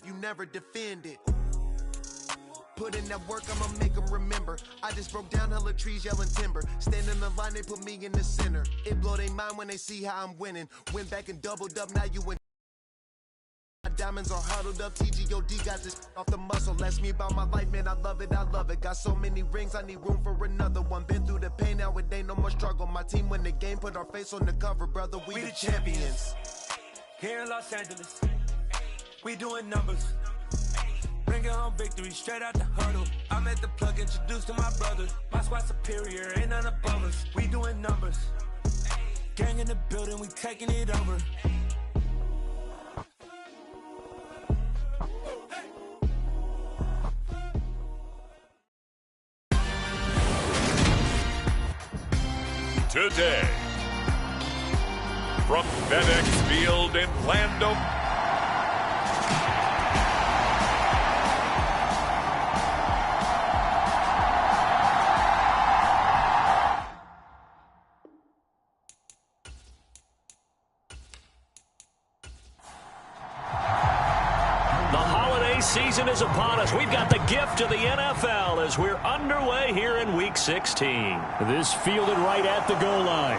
you never defend it. Put in that work, I'ma make them remember. I just broke down hella trees, yelling timber. Stand in the line, they put me in the center. It blow their mind when they see how I'm winning. Went back and doubled up, now you in. My diamonds are huddled up, TGOD got this off the muscle. Ask me about my life, man, I love it, I love it. Got so many rings, I need room for another one. Been through the pain, now it ain't no more struggle. My team win the game, put our face on the cover, brother, we the champions. Here in Los Angeles, we doing numbers. Bringing home victory straight out the huddle. I'm at the plug, introduced to my brothers. My squad superior, ain't none above us. We doing numbers. Gang in the building, we taking it over. Today, from FedEx Field in Lando. Season is upon us. We've got the gift of the NFL as we're underway here in Week 16. This fielded right at the goal line.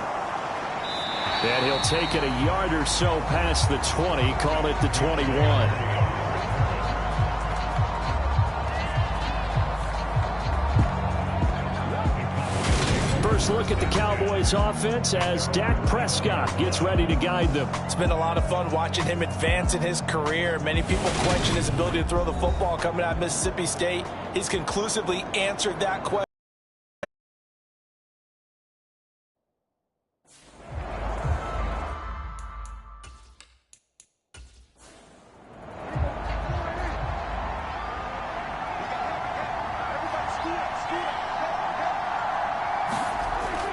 And he'll take it a yard or so past the 20, call it the 21. First look at the Cowboys offense as Dak Prescott gets ready to guide them. It's been a lot of fun watching him advance in his career. Many people question his ability to throw the football coming out of Mississippi State. He's conclusively answered that question.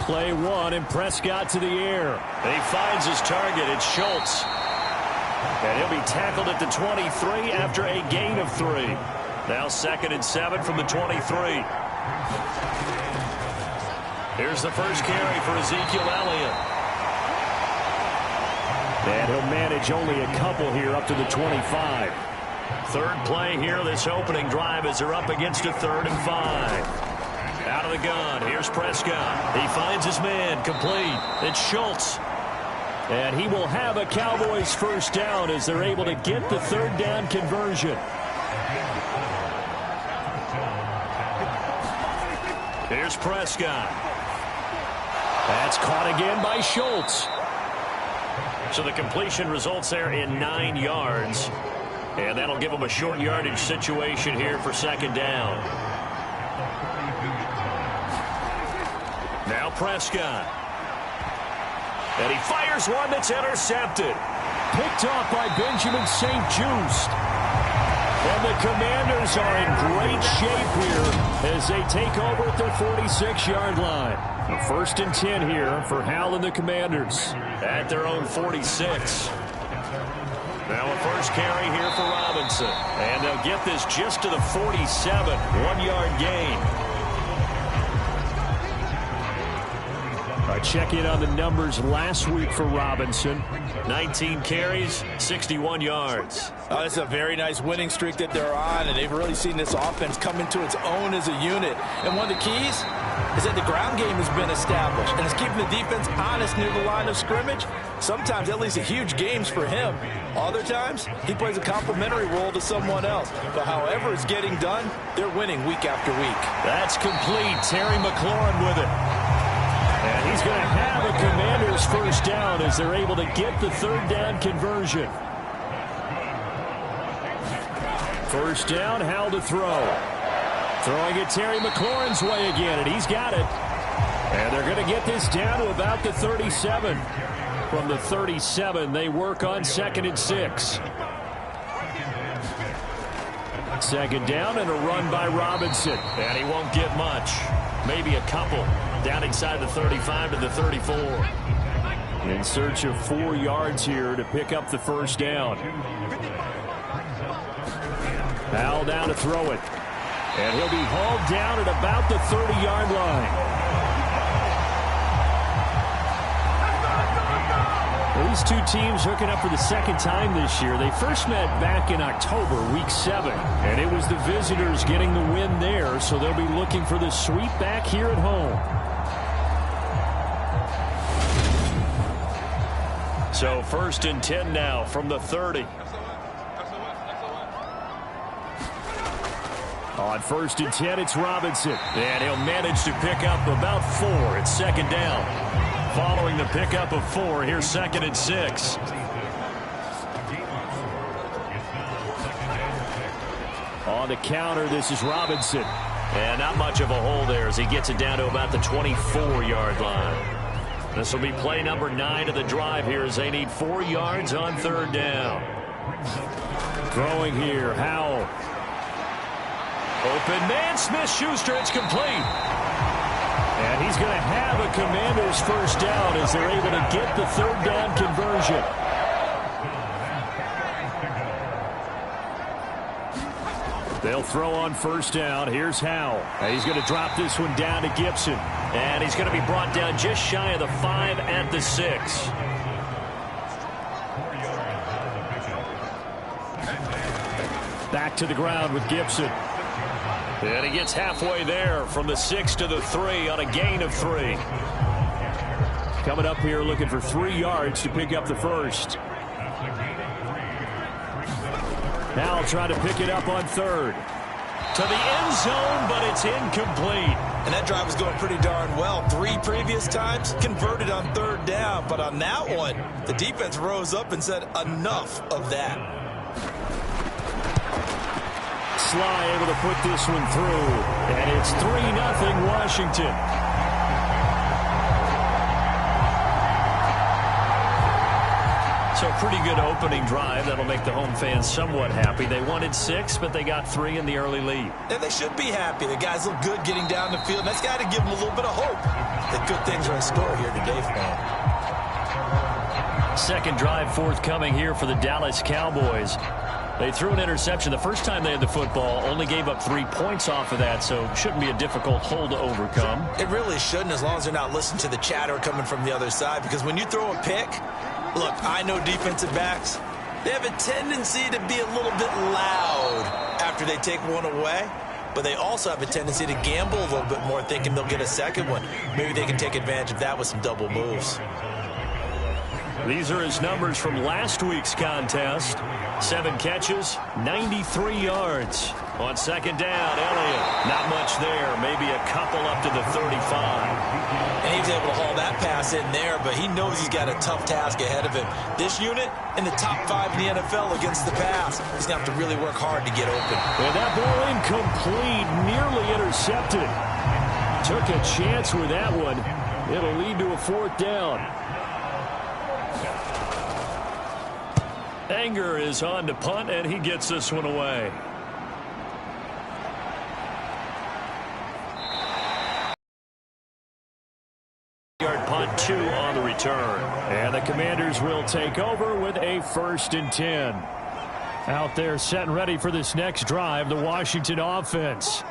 Play one, and Prescott to the air. He finds his target. It's Schultz. And he'll be tackled at the 23 after a gain of 3. Now 2nd and 7 from the 23. Here's the first carry for Ezekiel Elliott. And he'll manage only a couple here up to the 25. Third play here this opening drive as they're up against a 3rd and 5. Out of the gun, here's Prescott. He finds his man, complete. It's Schultz. And he will have a Cowboys first down as they're able to get the 3rd down conversion. Here's Prescott. That's caught again by Schultz. So the completion results there in 9 yards. And that'll give him a short yardage situation here for 2nd down. Now Prescott. And he fires one that's intercepted. Picked off by Benjamin St-Juste. And the Commanders are in great shape here as they take over at their 46-yard line. A 1st and 10 here for Hal and the Commanders. At their own 46. Now a first carry here for Robinson. And they'll get this just to the 47. 1-yard gain. Check in on the numbers last week for Robinson. 19 carries, 61 yards. It's a very nice winning streak that they're on, and they've really seen this offense come into its own as a unit. And one of the keys is that the ground game has been established, and it's keeping the defense honest near the line of scrimmage. Sometimes that leads to huge games for him. Other times, he plays a complementary role to someone else. But however it's getting done, they're winning week after week. That's complete. Terry McLaurin with it. And he's going to have a Commanders first down as they're able to get the 3rd down conversion. First down, Hal to throw. Throwing it Terry McLaurin's way again, and he's got it. And they're going to get this down to about the 37. From the 37, they work on 2nd and 6. 2nd down and a run by Robinson. And he won't get much. Maybe a couple. Down inside the 35 to the 34. In search of 4 yards here to pick up the first down. Hal down to throw it. And he'll be hauled down at about the 30-yard line. these two teams hooking up for the second time this year. They first met back in October, Week 7, and it was the visitors getting the win there, so they'll be looking for the sweep back here at home. So 1st and 10 now from the 30. On 1st and 10, it's Robinson. And he'll manage to pick up about 4. It's 2nd down. Following the pickup of 4, here's 2nd and 6. On the counter, this is Robinson. And not much of a hole there as he gets it down to about the 24-yard line. This will be play number 9 of the drive here as they need 4 yards on 3rd down. Throwing here, Howell. Open man, Smith-Schuster, it's complete. And he's going to have a Commanders 1st down as they're able to get the 3rd down conversion. They'll throw on 1st down. Here's Howell. He's going to drop this one down to Gibson. And he's going to be brought down just shy of the 5 at the 6. Back to the ground with Gibson. And he gets halfway there from the 6 to the 3 on a gain of 3. Coming up here looking for 3 yards to pick up the 1st. Now trying to pick it up on 3rd. To the end zone, but it's incomplete. And that drive was going pretty darn well. 3 previous times, converted on 3rd down. But on that one, the defense rose up and said, enough of that. Sly able to put this one through. And it's 3-0 Washington. So a pretty good opening drive. That'll make the home fans somewhat happy. They wanted 6, but they got 3 in the early lead. And they should be happy. The guys look good getting down the field. That's got to give them a little bit of hope that good things are in store here today for them. 2nd drive forthcoming here for the Dallas Cowboys. They threw an interception the first time they had the football, only gave up 3 points off of that, so shouldn't be a difficult hole to overcome. It really shouldn't, as long as they're not listening to the chatter coming from the other side, because when you throw a pick, look, I know defensive backs, they have a tendency to be a little bit loud after they take one away, but they also have a tendency to gamble a little bit more, thinking they'll get a second one. Maybe they can take advantage of that with some double moves. These are his numbers from last week's contest. 7 catches, 93 yards. On 2nd down, Elliott. Not much there. Maybe a couple up to the 35. And he was able to haul that pass in there, but he knows he's got a tough task ahead of him. This unit in the top 5 in the NFL against the pass. He's going to have to really work hard to get open. And that ball incomplete, nearly intercepted. Took a chance with that one. It'll lead to a 4th down. Anger is on to punt, and he gets this one away. Yard punt, 2 on the return. And the Commanders will take over with a 1st and 10. Out there set and ready for this next drive, the Washington offense.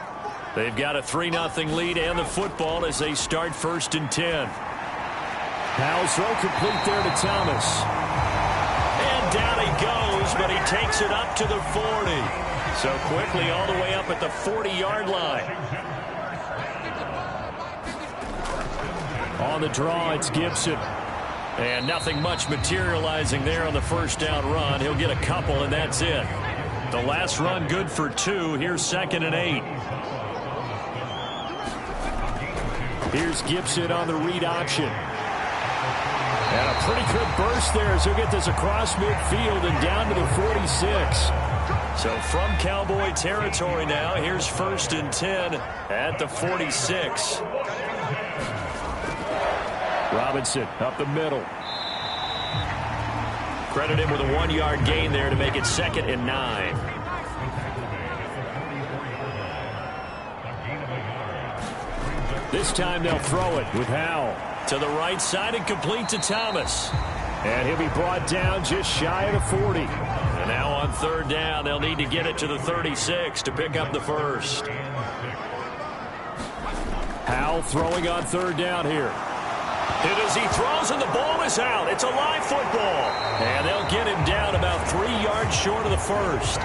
They've got a 3-0 lead and the football as they start 1st and 10. Howell's throw complete there to Thomas. Down he goes, but he takes it up to the 40. So quickly all the way up at the 40-yard line. On the draw, it's Gibson. And nothing much materializing there on the 1st down run. He'll get a couple, and that's it. The last run good for 2. Here's 2nd and 8. Here's Gibson on the read option. And a pretty good burst there as he'll get this across midfield and down to the 46. So from Cowboy territory now, here's 1st and 10 at the 46. Robinson up the middle. Credit him with a 1-yard gain there to make it 2nd and 9. This time they'll throw it with Howell. To the right side and complete to Thomas. And he'll be brought down just shy of the 40. And now on 3rd down, they'll need to get it to the 36 to pick up the 1st. Howell throwing on 3rd down here. And as he throws and the ball is out, it's a live football. And they'll get him down about 3 yards short of the first.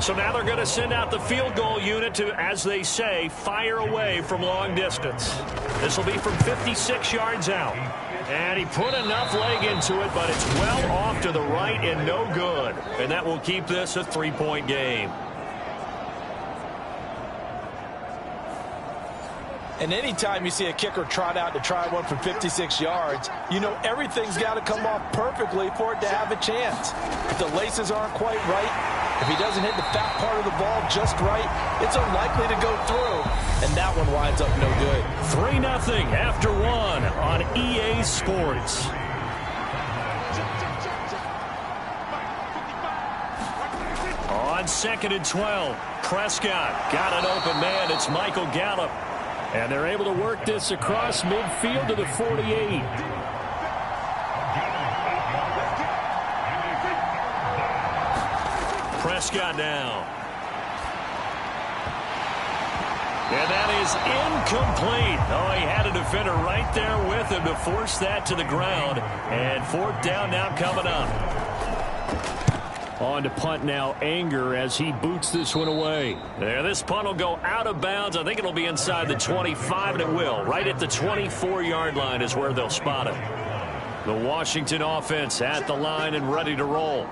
So now they're going to send out the field goal unit to, as they say, fire away from long distance. This will be from 56 yards out. And he put enough leg into it, but it's well off to the right and no good. And that will keep this a 3-point game. And anytime you see a kicker trot out to try one from 56 yards, you know everything's got to come off perfectly for it to have a chance. If the laces aren't quite right, if he doesn't hit the fat part of the ball just right, it's unlikely to go through. And that one winds up no good. 3-0 after 1 on EA Sports. On 2nd and 12, Prescott got an open man. It's Michael Gallup. And they're able to work this across midfield to the 48. Prescott now. And that is incomplete. Oh, he had a defender right there with him to force that to the ground. And 4th down now coming up. On to punt now, Anger, as he boots this one away. There, this punt will go out of bounds. I think it'll be inside the 25, and it will. Right at the 24-yard line is where they'll spot it. The Washington offense at the line and ready to roll.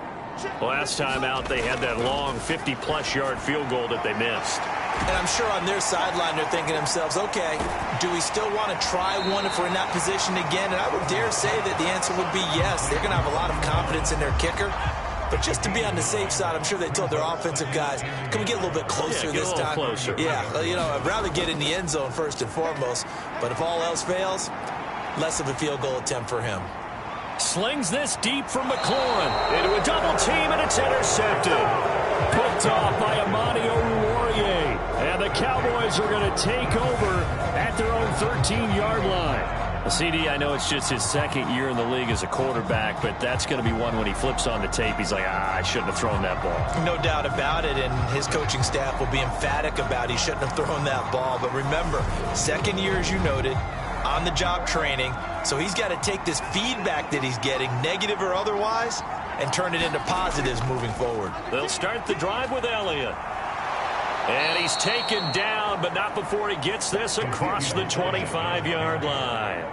Last time out, they had that long 50-plus yard field goal that they missed. And I'm sure on their sideline, they're thinking to themselves, okay, do we still want to try one if we're in that position again? And I would dare say that the answer would be yes. They're going to have a lot of confidence in their kicker. But just to be on the safe side, I'm sure they told their offensive guys, can we get a little bit closer this time? Closer. Yeah, you know, I'd rather get in the end zone first and foremost. But if all else fails, less of a field goal attempt for him. Slings this deep from McLaurin into a double team, and it's intercepted. Picked off by Amani Oruwariye. And the Cowboys are going to take over at their own 13-yard line. CD, I know it's just his 2nd year in the league as a quarterback, but that's going to be one when he flips on the tape. He's like, I shouldn't have thrown that ball. No doubt about it, and his coaching staff will be emphatic about he shouldn't have thrown that ball. But remember, 2nd year, as you noted, on-the-job training, so he's got to take this feedback that he's getting, negative or otherwise, and turn it into positives moving forward. They'll start the drive with Elliott. And he's taken down, but not before he gets this across the 25-yard line.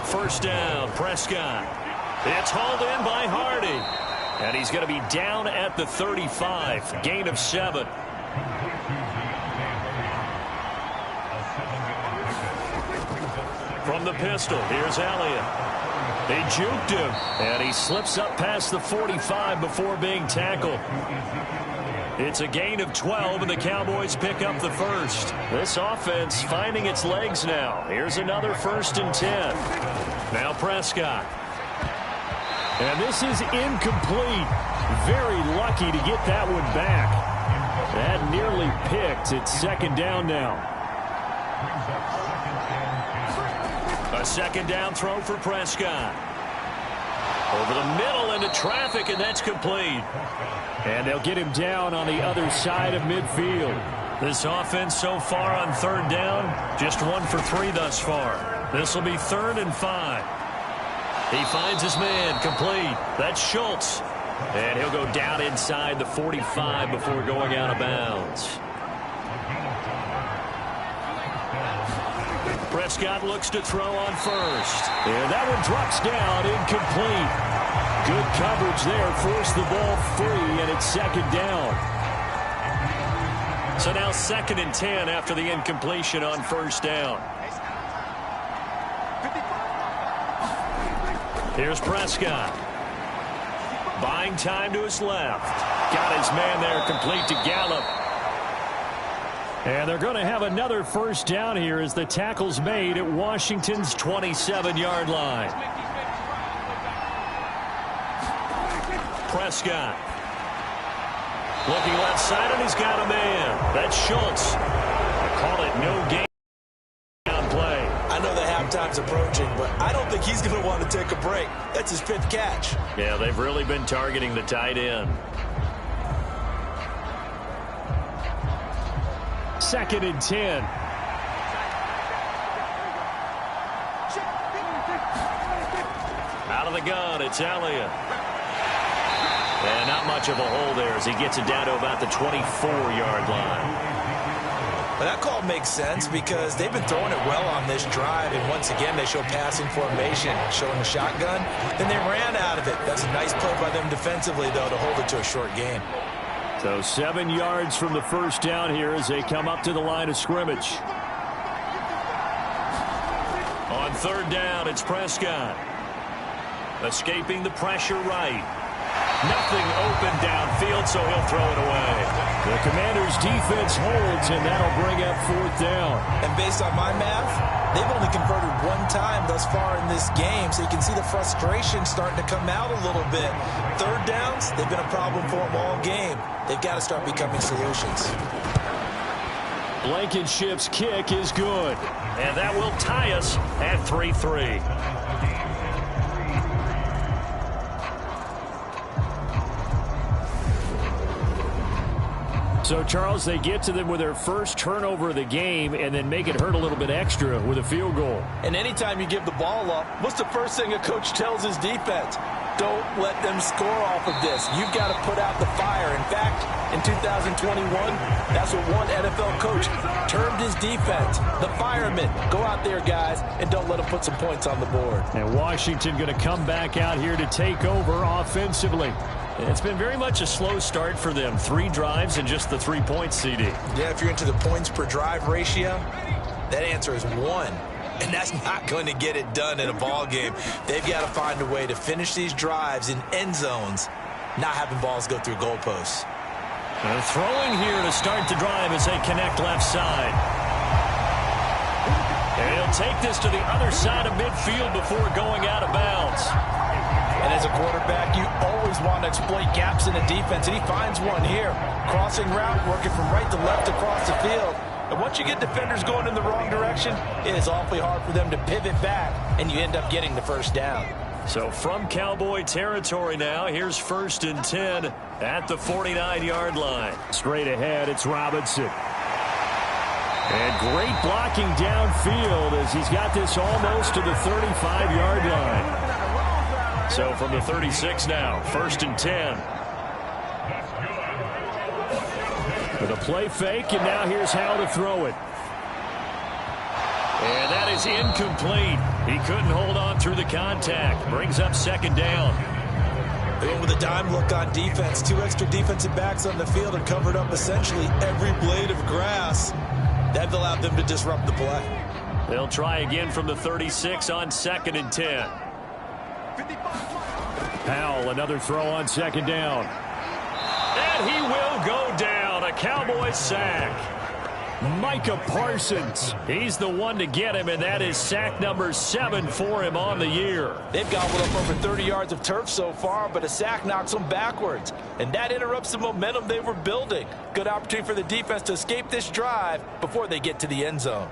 First down, Prescott. It's hauled in by Hardy. And he's going to be down at the 35. Gain of 7. From the pistol, here's Elliott. They juked him, and he slips up past the 45 before being tackled. It's a gain of 12, and the Cowboys pick up the first. This offense finding its legs now. Here's another 1st and 10. Now Prescott. And this is incomplete. Very lucky to get that one back. That nearly picked. It's 2nd down now. A 2nd down throw for Prescott. Over the middle into traffic, and that's complete. And they'll get him down on the other side of midfield. This offense so far on 3rd down, just 1 for 3 thus far. This will be 3rd and 5. He finds his man, complete. That's Schultz. And he'll go down inside the 45 before going out of bounds. Prescott looks to throw on 1st. And that one drops down, incomplete. Good coverage there, forced the ball free, and it's 2nd down. So now 2nd and 10 after the incompletion on 1st down. Here's Prescott. Buying time to his left. Got his man there, complete to Gallup. And they're going to have another 1st down here as the tackle's made at Washington's 27-yard line. Prescott. Looking left side, and he's got a man. That's Schultz. I call it no gain on play. I know the halftime's approaching, but I don't think he's going to want to take a break. That's his 5th catch. Yeah, they've really been targeting the tight end. 2nd and 10. Out of the gun, it's Elliott. And not much of a hole there as he gets it down to about the 24-yard line. Well, that call makes sense because they've been throwing it well on this drive, and once again they show passing formation, showing the shotgun. Then they ran out of it. That's a nice play by them defensively, though, to hold it to a short game. So 7 yards from the first down here as they come up to the line of scrimmage. On 3rd down, it's Prescott. Escaping the pressure right. Nothing open downfield, so he'll throw it away. The Commanders' defense holds, and that'll bring up 4th down. And based on my math, they've only converted 1 time thus far in this game, so you can see the frustration starting to come out a little bit. 3rd downs, they've been a problem for them all game. They've got to start becoming solutions. Blankenship's kick is good. And that will tie us at 3-3. So, Charles, they get to them with their first turnover of the game and then make it hurt a little bit extra with a field goal. And anytime you give the ball up, what's the first thing a coach tells his defense? Don't let them score off of this. You've got to put out the fire. In fact, in 2021, that's what one NFL coach termed his defense. The firemen. Go out there, guys, and don't let them put some points on the board. And Washington going to come back out here to take over offensively. It's been very much a slow start for them. 3 drives and just the 3 points, CD. Yeah, if you're into the points per drive ratio, that answer is 1. And that's not going to get it done in a ball game. They've got to find a way to finish these drives in end zones, not having balls go through goalposts. And throwing here to start the drive as they connect left side. And he'll take this to the other side of midfield before going out of bounds. And as a quarterback, you always want to exploit gaps in the defense, and he finds one here. Crossing route, working from right to left across the field. And once you get defenders going in the wrong direction, it is awfully hard for them to pivot back, and you end up getting the first down. So from Cowboy territory now, here's 1st and 10 at the 49-yard line. Straight ahead, it's Robinson. And great blocking downfield as he's got this almost to the 35-yard line. So from the 36 now, 1st and 10. With a play fake, and now here's how to throw it. And that is incomplete. He couldn't hold on through the contact. Brings up 2nd down. They went with a dime look on defense. 2 extra defensive backs on the field and covered up essentially every blade of grass. That allowed them to disrupt the play. They'll try again from the 36 on 2nd and 10. Powell, another throw on 2nd down. And he will go down. A Cowboys sack. Micah Parsons. He's the one to get him, and that is sack number 7 for him on the year. They've gobbled up over 30 yards of turf so far, but a sack knocks them backwards. And that interrupts the momentum they were building. Good opportunity for the defense to escape this drive before they get to the end zone.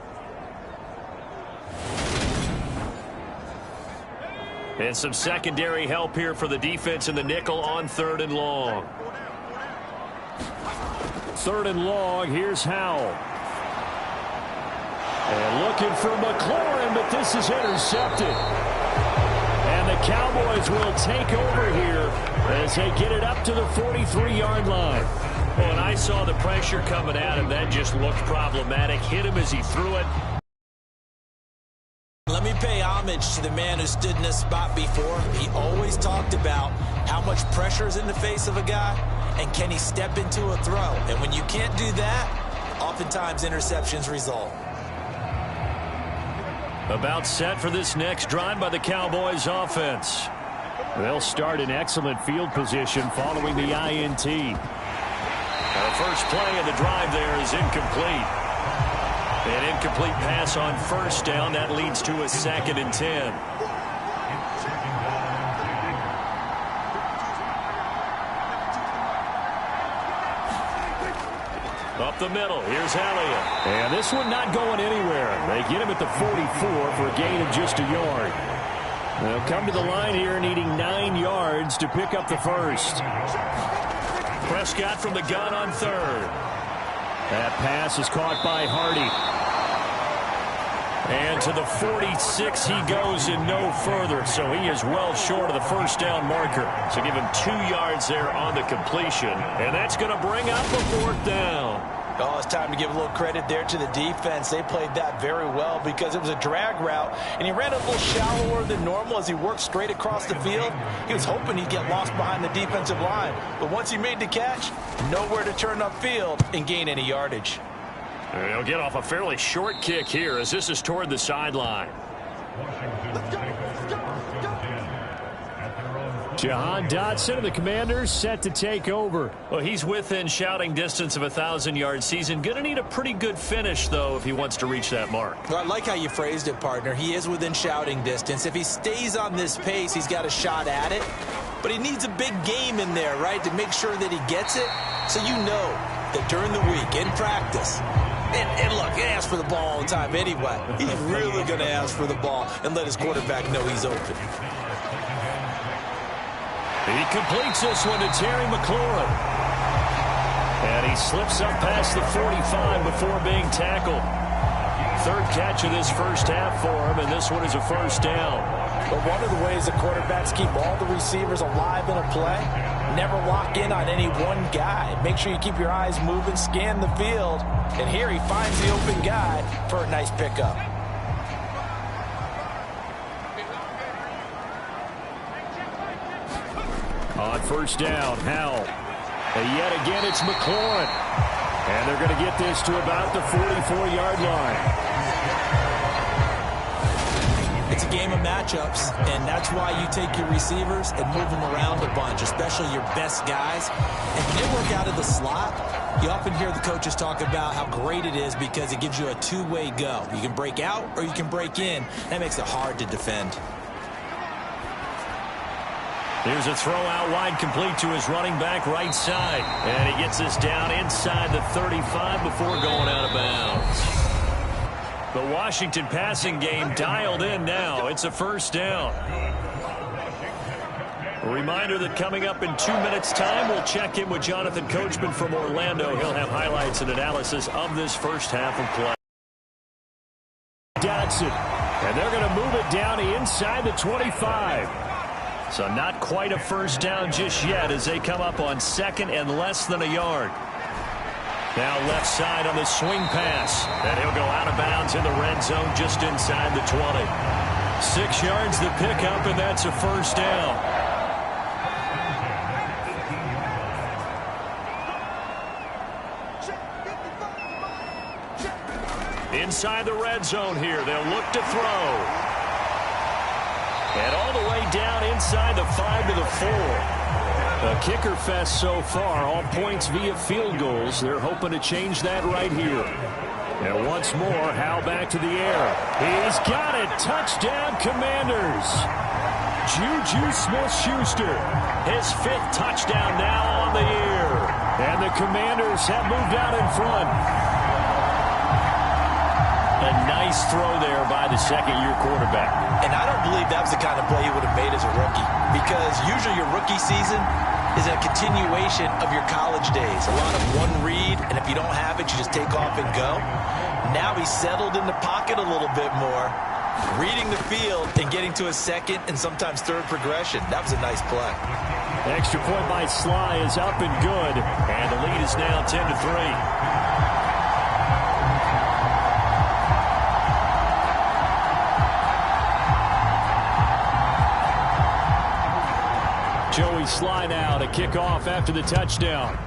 And some secondary help here for the defense in the nickel on 3rd and long. 3rd and long, here's Howell. And looking for McLaurin, but this is intercepted. And the Cowboys will take over here as they get it up to the 43-yard line. Well, and I saw the pressure coming at him. That just looked problematic. Hit him as he threw it. Let me pay homage to the man who stood in this spot before. He always talked about how much pressure is in the face of a guy and can he step into a throw. And when you can't do that, oftentimes interceptions result. About set for this next drive by the Cowboys offense. They'll start in excellent field position following the INT. The first play of the drive there is incomplete. An incomplete pass on 1st down. That leads to a 2nd and 10. Up the middle. Here's Elliott. And this one not going anywhere. They get him at the 44 for a gain of just a yard. They'll come to the line here needing 9 yards to pick up the first. Prescott from the gun on 3rd. That pass is caught by Hardy. And to the 46 he goes and no further. So he is well short of the first down marker. So give him 2 yards there on the completion. And that's going to bring up a 4th down. Oh, it's time to give a little credit there to the defense. They played that very well because it was a drag route, and he ran a little shallower than normal as he worked straight across the field. He was hoping he'd get lost behind the defensive line, but once he made the catch, nowhere to turn upfield and gain any yardage. He'll get off a fairly short kick here as this is toward the sideline. Jahan Dotson of the Commanders set to take over. Well, he's within shouting distance of a 1,000-yard season. Going to need a pretty good finish, though, if he wants to reach that mark. Well, I like how you phrased it, partner. He is within shouting distance. If he stays on this pace, he's got a shot at it. But he needs a big game in there, right, to make sure that he gets it. So you know that during the week, in practice, and look, he asks for the ball all the time anyway. He's really going to ask for the ball and let his quarterback know he's open. He completes this one to Terry McLaurin. And he slips up past the 45 before being tackled. 3rd catch of this first half for him, and this one is a first down. But one of the ways the quarterbacks keep all the receivers alive in a play, never lock in on any one guy. Make sure you keep your eyes moving, scan the field. And here he finds the open guy for a nice pickup. On first down, Howell. And yet again, it's McLaurin. And they're going to get this to about the 44-yard line. It's a game of matchups, and that's why you take your receivers and move them around a bunch, especially your best guys. And when they work out of the slot, you often hear the coaches talk about how great it is because it gives you a two-way go. You can break out or you can break in. That makes it hard to defend. Here's a throw out wide, complete to his running back right side. And he gets this down inside the 35 before going out of bounds. The Washington passing game dialed in now. It's a first down. A reminder that coming up in 2 minutes' time, we'll check in with Jonathan Coachman from Orlando. He'll have highlights and analysis of this first half of play. Dotson. And they're going to move it down inside the 25. So not quite a first down just yet as they come up on 2nd and less than a yard. Now left side on the swing pass. And he'll go out of bounds in the red zone just inside the 20. 6 yards the pickup, and that's a first down. Inside the red zone here. They'll look to throw. And all the way down inside the 5 to the 4. A kicker fest so far. All points via field goals. They're hoping to change that right here. And once more, Howell back to the air. He's got it. Touchdown, Commanders. Juju Smith-Schuster. His 5th touchdown now on the year. And the Commanders have moved out in front. A nice throw there by the second-year quarterback. And I don't believe that was the kind of play he would have made as a rookie, because usually your rookie season is a continuation of your college days. A lot of one read, and if you don't have it, you just take off and go. Now he's settled in the pocket a little bit more, reading the field and getting to a second and sometimes third progression. That was a nice play. Extra point by Sly is up and good, and the lead is now 10-3. Joey Sly now to kick off after the touchdown.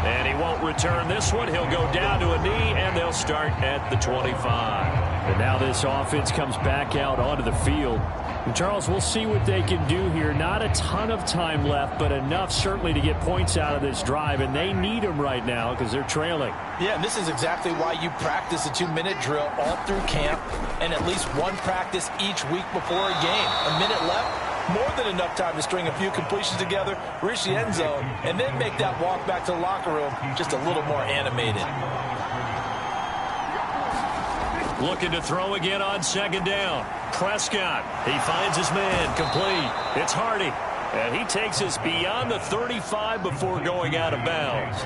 And he won't return this one. He'll go down to a knee, and they'll start at the 25. And now this offense comes back out onto the field. And Charles, we'll see what they can do here. Not a ton of time left, but enough certainly to get points out of this drive, and they need them right now because they're trailing. Yeah, and this is exactly why you practice a 2-minute drill all through camp and at least one practice each week before a game. A minute left, more than enough time to string a few completions together, reach the end zone, and then make that walk back to the locker room just a little more animated. Looking to throw again on 2nd down. Prescott, he finds his man, complete. It's Hardy. And he takes us beyond the 35 before going out of bounds.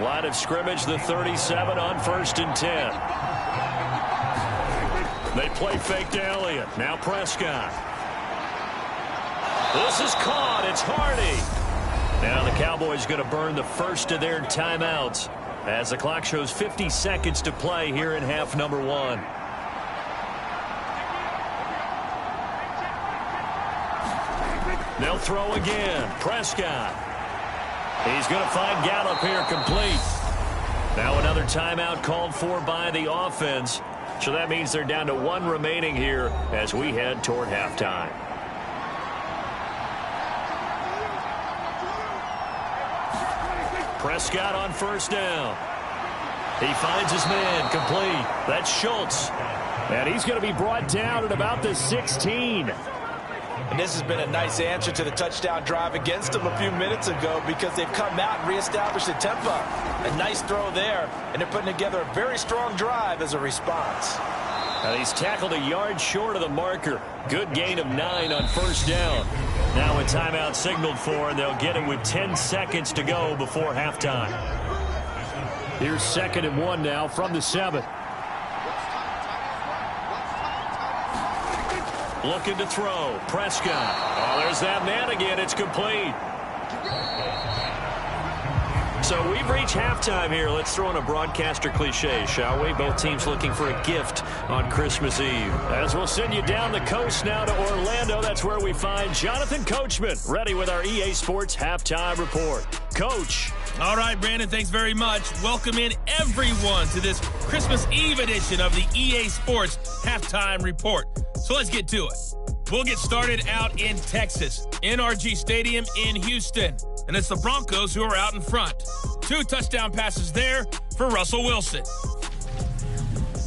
Line of scrimmage, the 37 on 1st and 10. They play fake to Elliott. Now Prescott. This is caught. It's Hardy. Now the Cowboys going to burn the first of their timeouts as the clock shows 50 seconds to play here in half number 1. They'll throw again. Prescott. He's going to find Gallup here complete. Now another timeout called for by the offense. So that means they're down to 1 remaining here as we head toward halftime. Prescott on 1st down. He finds his man complete. That's Schultz. And he's going to be brought down at about the 16. And this has been a nice answer to the touchdown drive against them a few minutes ago because they've come out and reestablished the tempo. A nice throw there, and they're putting together a very strong drive as a response. And he's tackled a yard short of the marker. Good gain of 9 on 1st down. Now a timeout signaled for, and they'll get it with 10 seconds to go before halftime. Here's 2nd and 1 now from the 7. Looking to throw. Prescott. Oh, there's that man again. It's complete. So we've reached halftime here. Let's throw in a broadcaster cliche, shall we? Both teams looking for a gift on Christmas Eve. As we'll send you down the coast now to Orlando. That's where we find Jonathan Coachman, ready with our EA Sports Halftime Report. Coach. All right, Brandon, thanks very much. Welcome in everyone to this Christmas Eve edition of the EA Sports Halftime Report. So let's get to it. We'll get started out in Texas, NRG Stadium in Houston. And it's the Broncos who are out in front. 2 touchdown passes there for Russell Wilson.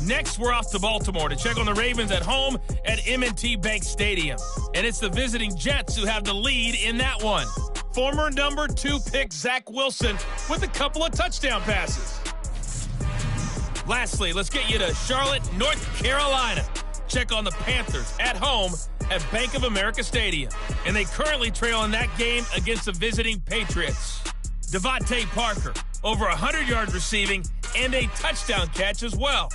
Next, we're off to Baltimore to check on the Ravens at home at M&T Bank Stadium. And it's the visiting Jets who have the lead in that one. Former number 2 pick Zach Wilson with a couple of touchdown passes. Lastly, let's get you to Charlotte, North Carolina. Check on the Panthers at home at Bank of America Stadium. And they currently trail in that game against the visiting Patriots. Devontae Parker, over 100 yards receiving and a touchdown catch as well.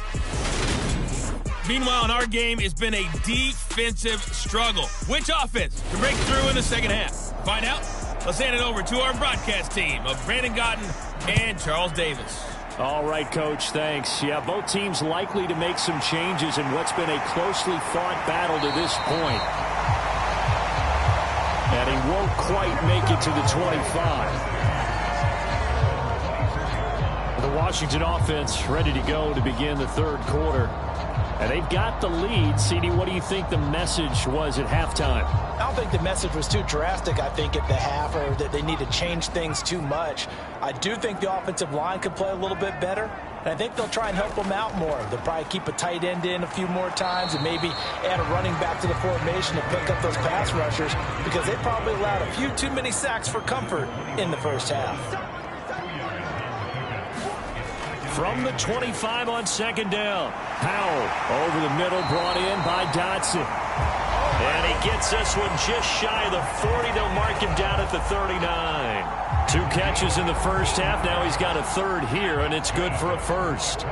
Meanwhile, in our game, it's been a defensive struggle. Which offense can break through in the second half? Find out. Let's hand it over to our broadcast team of Brandon Gotten and Charles Davis. All right, Coach, thanks. Yeah, both teams likely to make some changes in what's been a closely fought battle to this point. And he won't quite make it to the 25. The Washington offense ready to go to begin the 3rd quarter. And they've got the lead. CD, what do you think the message was at halftime? I don't think the message was too drastic, I think, at the half, or that they need to change things too much. I do think the offensive line could play a little bit better, and I think they'll try and help them out more. They'll probably keep a tight end in a few more times and maybe add a running back to the formation to pick up those pass rushers because they probably allowed a few too many sacks for comfort in the first half. From the 25 on 2nd down. Howell over the middle, brought in by Dotson. And he gets this one just shy of the 40. They'll mark him down at the 39. 2 catches in the first half. Now he's got a 3rd here, and it's good for a 1st.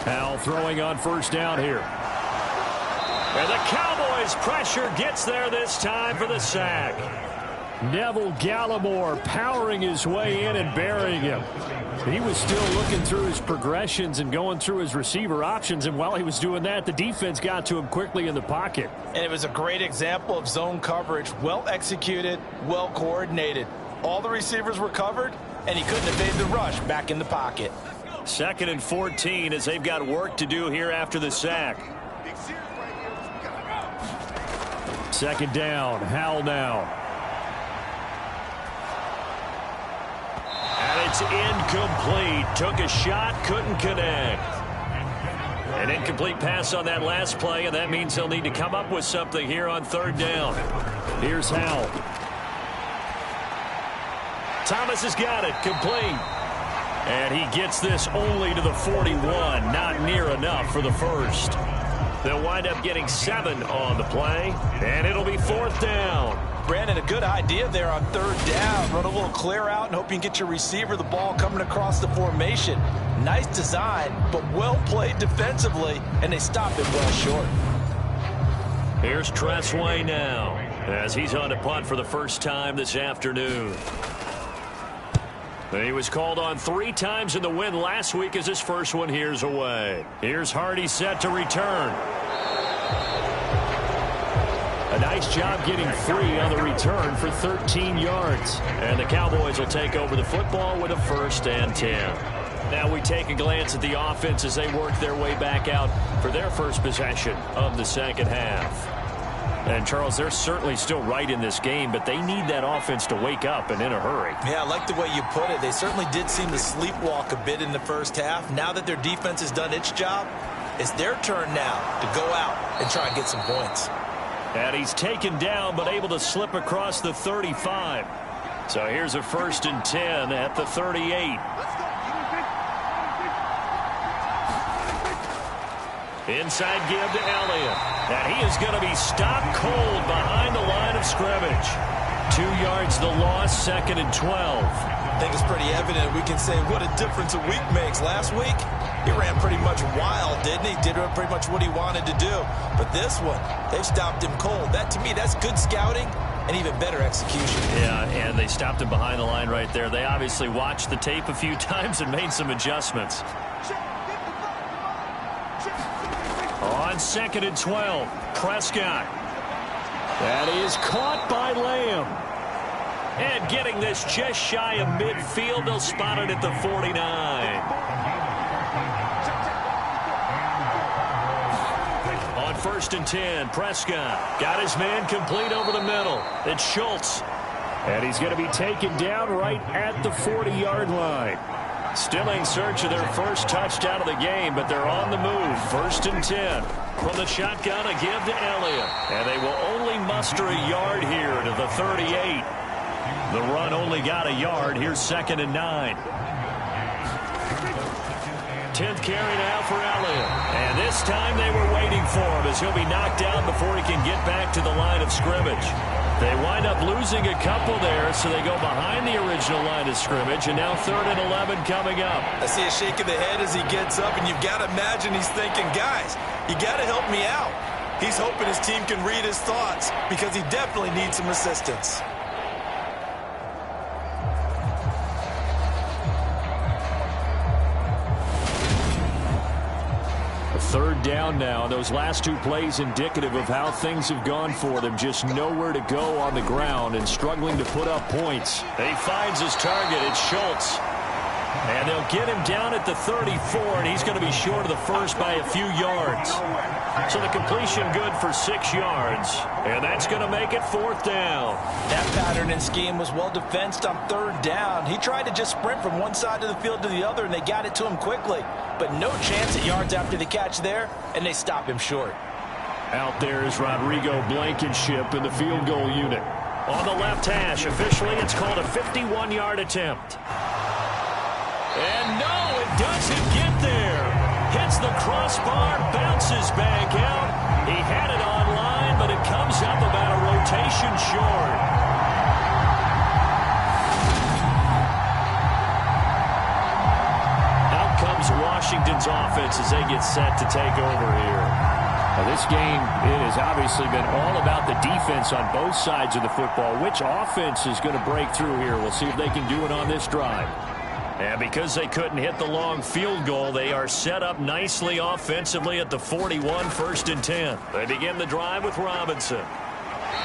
Howell throwing on 1st down here. And the Cowboys pressure gets there this time for the sack. Neville Gallimore powering his way in and burying him. He was still looking through his progressions and going through his receiver options, and while he was doing that, the defense got to him quickly in the pocket. And it was a great example of zone coverage, well executed, well coordinated. All the receivers were covered, and he couldn't evade the rush back in the pocket. 2nd and 14 as they've got work to do here after the sack. 2nd down, Howell now. And it's incomplete. Took a shot, couldn't connect. An incomplete pass on that last play, and that means they'll need to come up with something here on 3rd down. Here's Howell. Thomas has got it, complete. And he gets this only to the 41, not near enough for the 1st. They'll wind up getting 7 on the play, and it'll be 4th down. Brandon, a good idea there on 3rd down. Run a little clear out and hope you can get your receiver the ball coming across the formation. Nice design, but well played defensively, and they stopped it well short. Here's Tressway now, as he's on to punt for the first time this afternoon. He was called on 3 times in the win last week as his first one here's away. Here's Hardy set to return. A nice job getting free on the return for 13 yards. And the Cowboys will take over the football with a 1st and 10. Now we take a glance at the offense as they work their way back out for their first possession of the second half. And, Charles, they're certainly still right in this game, but they need that offense to wake up and in a hurry. Yeah, I like the way you put it. They certainly did seem to sleepwalk a bit in the first half. Now that their defense has done its job, it's their turn now to go out and try and get some points. And he's taken down but able to slip across the 35. So here's a 1st and 10 at the 38. Inside give to Elliott. And he is going to be stopped cold behind the line of scrimmage. 2 yards the loss, 2nd and 12. I think it's pretty evident. We can say what a difference a week makes. Last week, he ran pretty much wild, didn't he? Did pretty much what he wanted to do. But this one, they stopped him cold. That, to me, that's good scouting and even better execution. Yeah, and they stopped him behind the line right there. They obviously watched the tape a few times and made some adjustments. On 2nd and 12, Prescott. That is caught by Lamb. And getting this just shy of midfield, they'll spot it at the 49. On 1st and 10, Prescott got his man complete over the middle. It's Schultz. And he's going to be taken down right at the 40-yard line. Still in search of their first touchdown of the game, but they're on the move. 1st and 10. From the shotgun, a give to Elliott. And they will only muster a yard here to the 38. The run only got a yard. Here's 2nd and 9. 10th carry now for Elliott. And this time they were waiting for him as he'll be knocked down before he can get back to the line of scrimmage. They wind up losing a couple there, so they go behind the original line of scrimmage, and now 3rd and 11 coming up. I see a shake of the head as he gets up, and you've got to imagine he's thinking, guys, you got to help me out. He's hoping his team can read his thoughts because he definitely needs some assistance. Third down now. Those last 2 plays indicative of how things have gone for them. Just nowhere to go on the ground and struggling to put up points. He finds his target. It's Schultz. And they'll get him down at the 34, and he's going to be short of the first by a few yards. So the completion good for 6 yards. And that's going to make it 4th down. That pattern and scheme was well defensed on 3rd down. He tried to just sprint from one side of the field to the other, and they got it to him quickly. But no chance at yards after the catch there, and they stop him short. Out there is Rodrigo Blankenship in the field goal unit. On the left hash, officially it's called a 51-yard attempt. And no, it doesn't get there. Hits the crossbar, bounces back out. He had it on line, but it comes up about a rotation short. Out comes Washington's offense as they get set to take over here. Now this game, it has obviously been all about the defense on both sides of the football. Which offense is going to break through here? We'll see if they can do it on this drive. And because they couldn't hit the long field goal, they are set up nicely offensively at the 41, 1st and 10. They begin the drive with Robinson.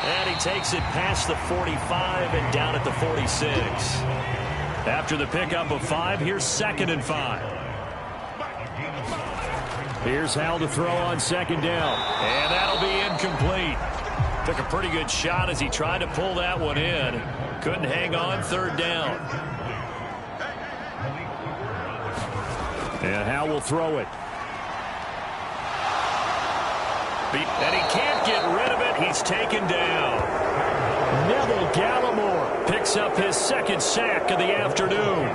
And he takes it past the 45 and down at the 46. After the pickup of 5, here's 2nd and 5. Here's Hal to throw on 2nd down. And that'll be incomplete. Took a pretty good shot as he tried to pull that one in. Couldn't hang on, 3rd down. And Hal will throw it. And he can't get rid of it. He's taken down. Neville Gallimore picks up his 2nd sack of the afternoon.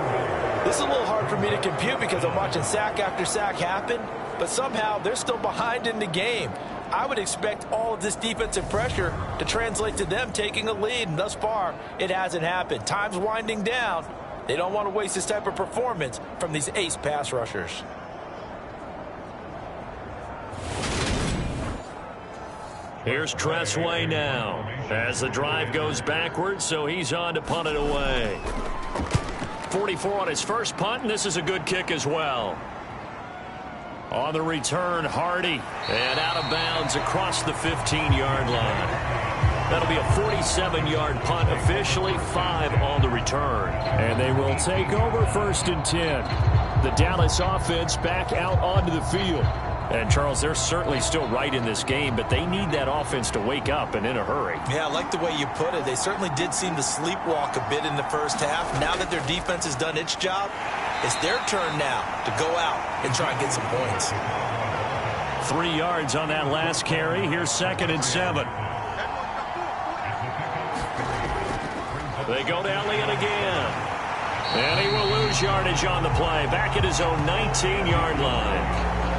This is a little hard for me to compute because I'm watching sack after sack happen, but somehow they're still behind in the game. I would expect all of this defensive pressure to translate to them taking a lead, and thus far, it hasn't happened. Time's winding down. They don't want to waste this type of performance from these ace pass rushers. Here's Tressway now as the drive goes backwards, so he's on to punt it away. 44 on his first punt, and this is a good kick as well. On the return, Hardy, and out of bounds across the 15-yard line. That'll be a 47-yard punt, officially 5 on the return. And they will take over 1st and 10. The Dallas offense back out onto the field. And, Charles, they're certainly still right in this game, but they need that offense to wake up and in a hurry. Yeah, I like the way you put it. They certainly did seem to sleepwalk a bit in the first half. Now that their defense has done its job, it's their turn now to go out and try and get some points. 3 yards on that last carry. Here's 2nd and 7. They go to Elliott again. And he will lose yardage on the play. Back at his own 19-yard line.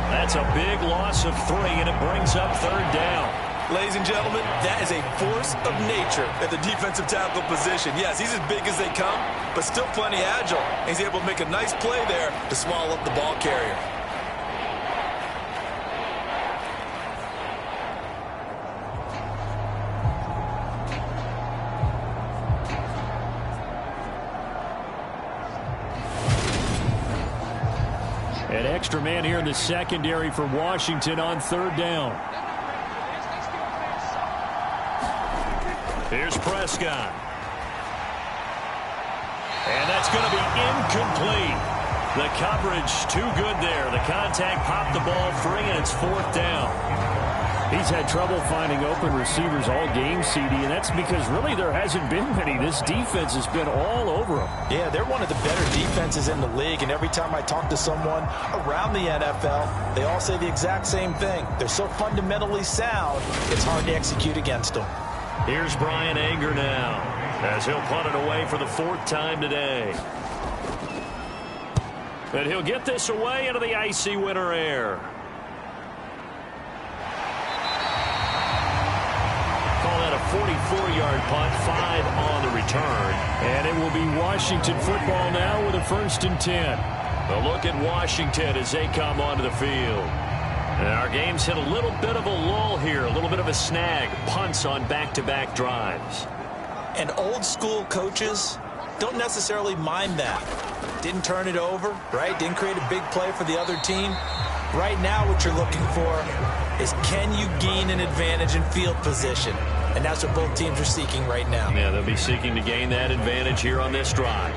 That's a big loss of 3, and it brings up 3rd down. Ladies and gentlemen, that is a force of nature at the defensive tackle position. Yes, he's as big as they come, but still plenty agile. He's able to make a nice play there to swallow up the ball carrier. An extra man here in the secondary for Washington on 3rd down. Here's Prescott. And that's going to be incomplete. The coverage too good there. The contact popped the ball free, and it's 4th down. He's had trouble finding open receivers all game, CD, and that's because really there hasn't been many. This defense has been all over him. Yeah, they're one of the better defenses in the league, and every time I talk to someone around the NFL, they all say the exact same thing. They're so fundamentally sound, it's hard to execute against them. Here's Brian Anger now as he'll punt it away for the 4th time today. And he'll get this away into the icy winter air. Call that a 44-yard punt, 5 on the return. And it will be Washington football now with a 1st and 10. A look at Washington as they come onto the field. And our game's hit a little bit of a lull here, a little bit of a snag. Punts on back-to-back drives. And old school coaches don't necessarily mind that. Didn't turn it over, right? Didn't create a big play for the other team. Right now what you're looking for is, can you gain an advantage in field position? And that's what both teams are seeking right now. Yeah, they'll be seeking to gain that advantage here on this drive.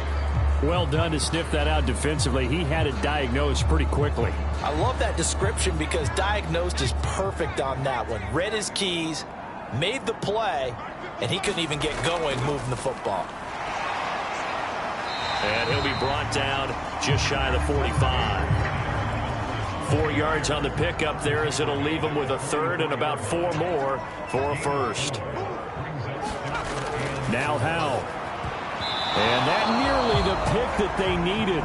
Well done to sniff that out defensively. He had it diagnosed pretty quickly. I love that description because diagnosed is perfect on that one. Read his keys, made the play, and he couldn't even get going moving the football. And he'll be brought down just shy of the 45. 4 yards on the pickup there as it'll leave him with a 3rd and about 4 more for a 1st. Now Howell. And that nearly the pick that they needed.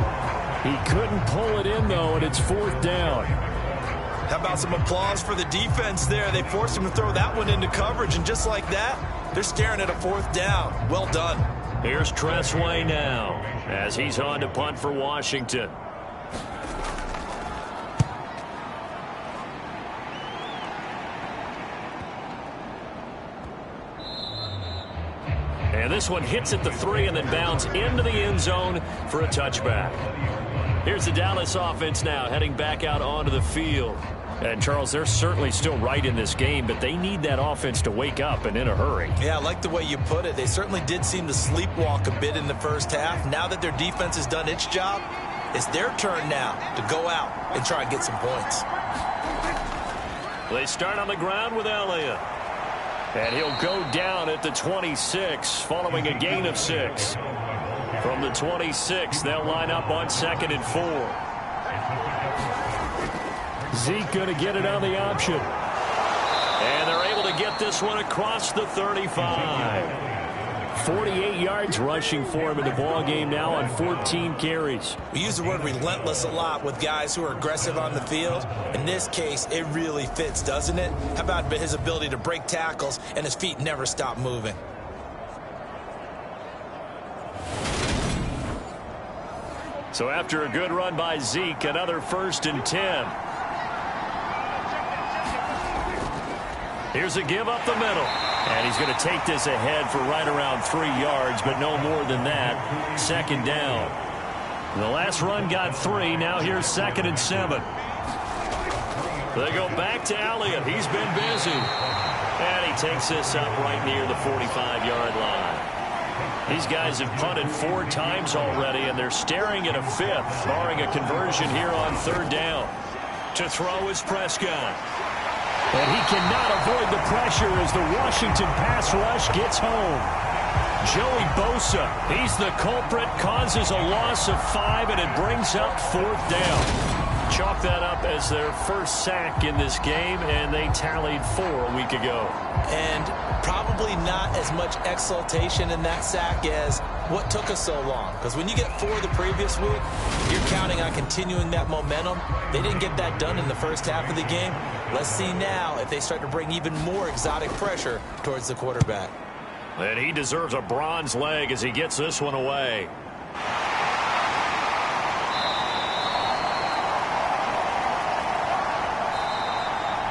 He couldn't pull it in, though, and it's 4th down. How about some applause for the defense there? They forced him to throw that one into coverage, and just like that, they're staring at a 4th down. Well done. Here's Tressway now as he's on to punt for Washington. And this one hits at the 3 and then bounds into the end zone for a touchback. Here's the Dallas offense now heading back out onto the field. And, Charles, they're certainly still right in this game, but they need that offense to wake up and in a hurry. Yeah, I like the way you put it. They certainly did seem to sleepwalk a bit in the first half. Now that their defense has done its job, it's their turn now to go out and try and get some points. They start on the ground with Elliott. And he'll go down at the 26 following a gain of 6. From the 26, they'll line up on 2nd and 4. Zeke going to get it on the option. And they're able to get this one across the 35. 48 yards rushing for him in the ball game now on 14 carries. We use the word relentless a lot with guys who are aggressive on the field. In this case, it really fits, doesn't it? How about his ability to break tackles and his feet never stop moving? So after a good run by Zeke, another 1st and 10. Here's a give up the middle. And he's going to take this ahead for right around 3 yards, but no more than that. 2nd down. The last run got 3. Now here's 2nd and 7. They go back to Elliott. He's been busy. And he takes this up right near the 45-yard line. These guys have punted 4 times already, and they're staring at a 5th, barring a conversion here on 3rd down. To throw is Prescott. And he cannot avoid the pressure as the Washington pass rush gets home. Joey Bosa, he's the culprit, causes a loss of 5, and it brings up 4th down. Chalk that up as their first sack in this game, and they tallied 4 a week ago. And probably not as much exultation in that sack as what took us so long. Because when you get 4 the previous week, you're counting on continuing that momentum. They didn't get that done in the first half of the game. Let's see now if they start to bring even more exotic pressure towards the quarterback. And he deserves a bronze leg as he gets this one away.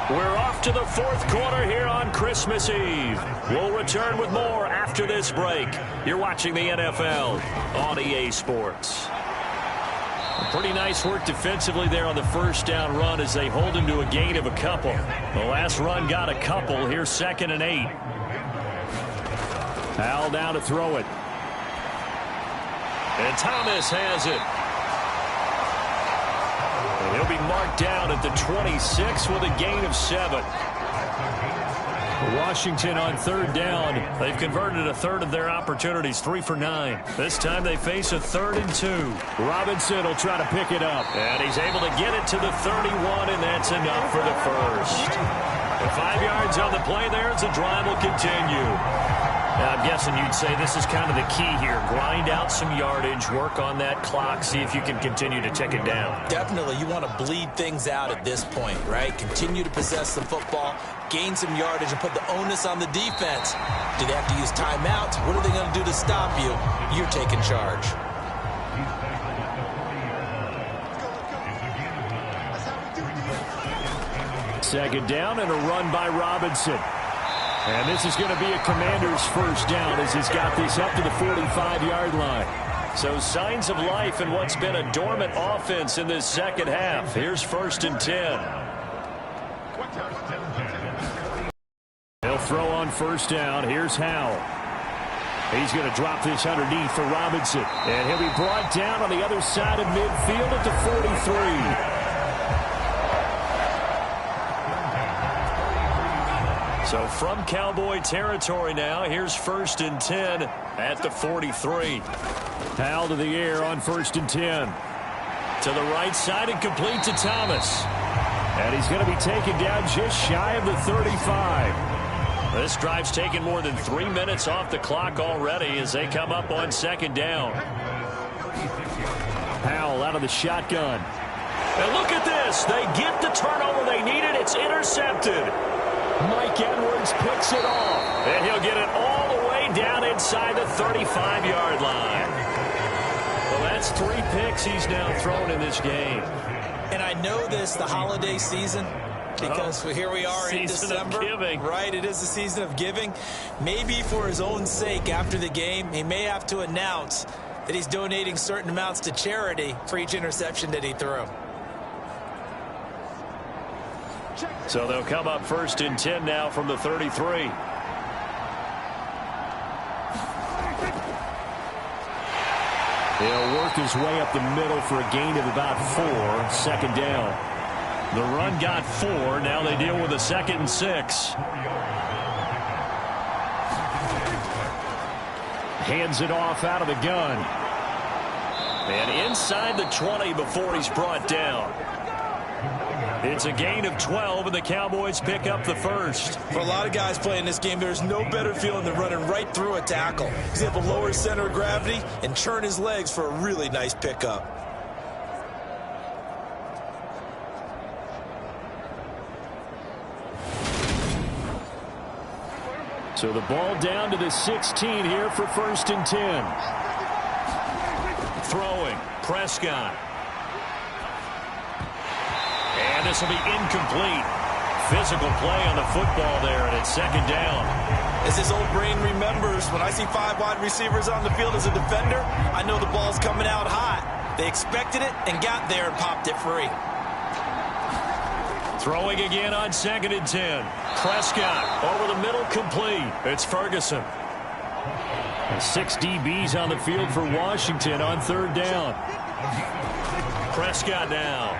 We're off to the 4th quarter here on Christmas Eve. We'll return with more after this break. You're watching the NFL on EA Sports. Pretty nice work defensively there on the 1st down run as they hold him to a gain of a couple. The last run got a couple. Here's 2nd and 8. Powell down to throw it. And Thomas has it. And he'll be marked down at the 26 with a gain of 7. Washington on 3rd down. They've converted a 1/3 of their opportunities, 3 for 9. This time they face a 3rd and 2. Robinson will try to pick it up. And he's able to get it to the 31, and that's enough for the first. And 5 yards on the play there as the drive will continue. Now, I'm guessing you'd say this is kind of the key here. Grind out some yardage, work on that clock, see if you can continue to tick it down. Definitely. You want to bleed things out at this point, right? Continue to possess the football, gain some yardage, and put the onus on the defense. Do they have to use timeouts? What are they going to do to stop you? You're taking charge. Second down and a run by Robinson. And this is going to be a Commander's 1st down as he's got this up to the 45-yard line. So signs of life in what's been a dormant offense in this 2nd half. Here's 1st and 10. He'll throw on 1st down. Here's Howell. He's going to drop this underneath for Robinson. And he'll be brought down on the other side of midfield at the 43. So from Cowboy territory now, here's 1st and 10 at the 43. Howell to the air on 1st and 10. To the right side and complete to Thomas. And he's going to be taken down just shy of the 35. This drive's taken more than 3 minutes off the clock already as they come up on 2nd down. Howell out of the shotgun. And look at this. They get the turnover they needed. It's intercepted. Mike Edwards picks it off. And he'll get it all the way down inside the 35-yard line. Well, that's 3 picks he's now thrown in this game. And I know this, the holiday season, because here we are in December. Right, it is the season of giving. Maybe for his own sake after the game, he may have to announce that he's donating certain amounts to charity for each interception that he threw. So they'll come up 1st and 10 now from the 33. He'll work his way up the middle for a gain of about 4. 2nd down. The run got 4. Now they deal with a 2nd and 6. Hands it off out of the gun. And inside the 20 before he's brought down. It's a gain of 12, and the Cowboys pick up the first. For a lot of guys playing this game, there's no better feeling than running right through a tackle. He's able to lower his center of gravity and churn his legs for a really nice pickup. So the ball down to the 16 here for 1st and 10. Throwing, Prescott. And this will be incomplete. Physical play on the football there, and it's 2nd down. As his old brain remembers, when I see 5 wide receivers on the field as a defender, I know the ball's coming out hot. They expected it and got there and popped it free. Throwing again on 2nd and 10. Prescott over the middle, complete. It's Ferguson. And 6 DBs on the field for Washington on 3rd down. Prescott now.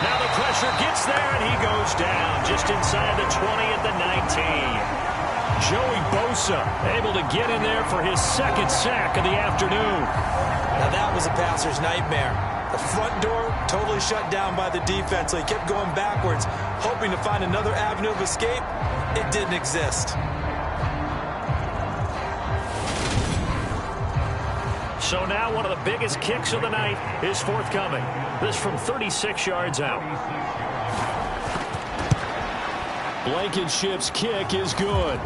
Now the pressure gets there, and he goes down just inside the 20 at the 19. Joey Bosa able to get in there for his 2nd sack of the afternoon. Now that was a passer's nightmare. The front door totally shut down by the defense, so he kept going backwards, hoping to find another avenue of escape. It didn't exist. So now one of the biggest kicks of the night is forthcoming. This from 36 yards out. Blankenship's kick is good.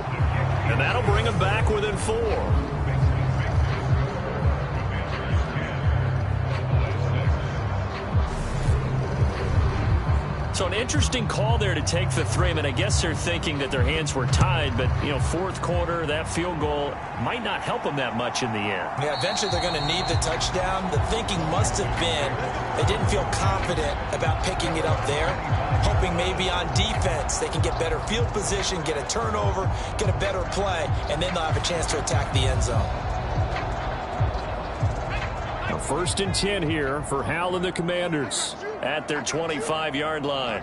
And that'll bring him back within 4. So an interesting call there to take the 3. I mean, I guess they're thinking that their hands were tied, but, you know, 4th quarter, that field goal might not help them that much in the end. Yeah, eventually they're going to need the touchdown. The thinking must have been they didn't feel confident about picking it up there, hoping maybe on defense they can get better field position, get a turnover, get a better play, and then they'll have a chance to attack the end zone. Now 1st and 10 here for Hal and the Commanders. At their 25-yard line.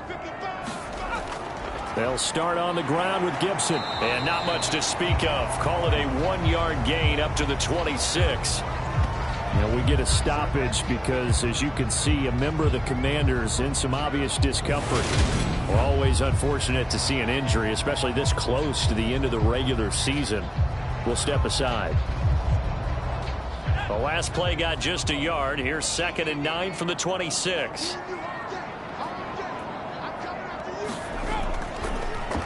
They'll start on the ground with Gibson. And not much to speak of. Call it a 1-yard gain up to the 26. Now we get a stoppage because, as you can see, a member of the Commanders in some obvious discomfort. We're always unfortunate to see an injury, especially this close to the end of the regular season. We'll step aside. The last play got just a yard. Here's 2nd and 9 from the 26.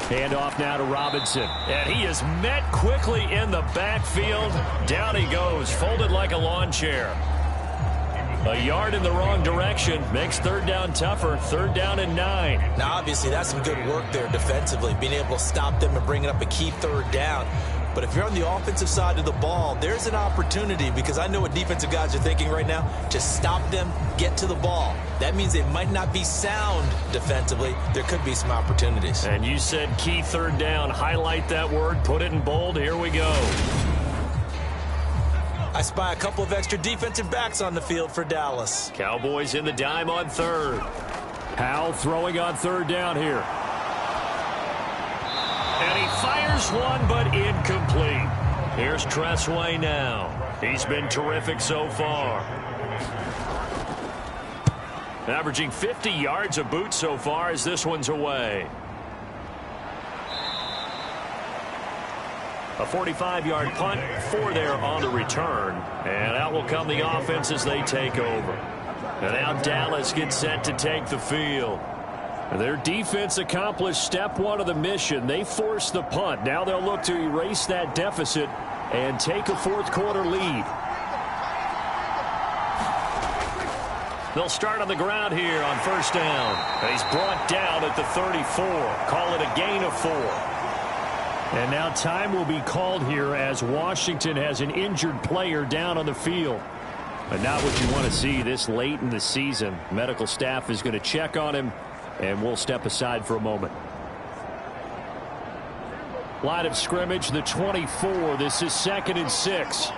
Hand off now to Robinson. And he is met quickly in the backfield. Down he goes, folded like a lawn chair. A yard in the wrong direction makes 3rd down tougher. 3rd down and 9. Now, obviously, that's some good work there defensively, being able to stop them and bringing up a key 3rd down. But if you're on the offensive side of the ball, there's an opportunity, because I know what defensive guys are thinking right now. Just stop them, get to the ball. That means they might not be sound defensively. There could be some opportunities. And you said key 3rd down. Highlight that word. Put it in bold. Here we go. I spy a couple of extra defensive backs on the field for Dallas. Cowboys in the dime on 3rd. Hal throwing on 3rd down here. And he fires one, but incomplete. Here's Tressway now. He's been terrific so far. Averaging 50 yards a boot so far as this one's away. A 45-yard punt, 4 there on the return. And out will come the offense as they take over. And now Dallas gets set to take the field. Their defense accomplished step 1 of the mission. They forced the punt. Now they'll look to erase that deficit and take a 4th quarter lead. They'll start on the ground here on 1st down. And he's brought down at the 34. Call it a gain of 4. And now time will be called here as Washington has an injured player down on the field. But not what you want to see this late in the season. Medical staff is going to check on him, and we'll step aside for a moment. Line of scrimmage, the 24. This is 2nd and 6.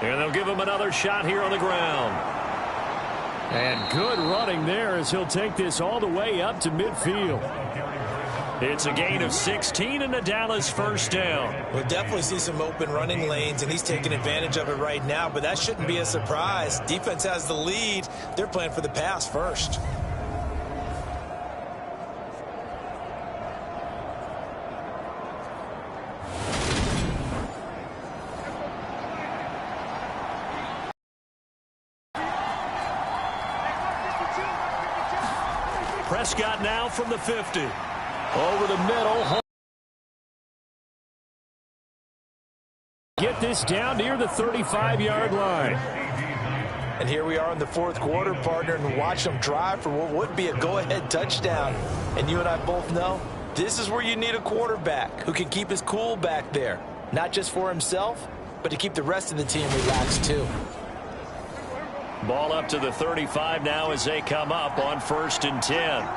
And they'll give him another shot here on the ground. And good running there as he'll take this all the way up to midfield. It's a gain of 16 and a Dallas first down. We'll definitely see some open running lanes, and he's taking advantage of it right now, but that shouldn't be a surprise. Defense has the lead. They're playing for the pass first. Prescott now from the 50. Over the middle. Get this down near the 35-yard line. And here we are in the fourth quarter, partner, and watch them drive for what would be a go-ahead touchdown. And you and I both know this is where you need a quarterback who can keep his cool back there. Not just for himself, but to keep the rest of the team relaxed too. Ball up to the 35 now as they come up on 1st and 10.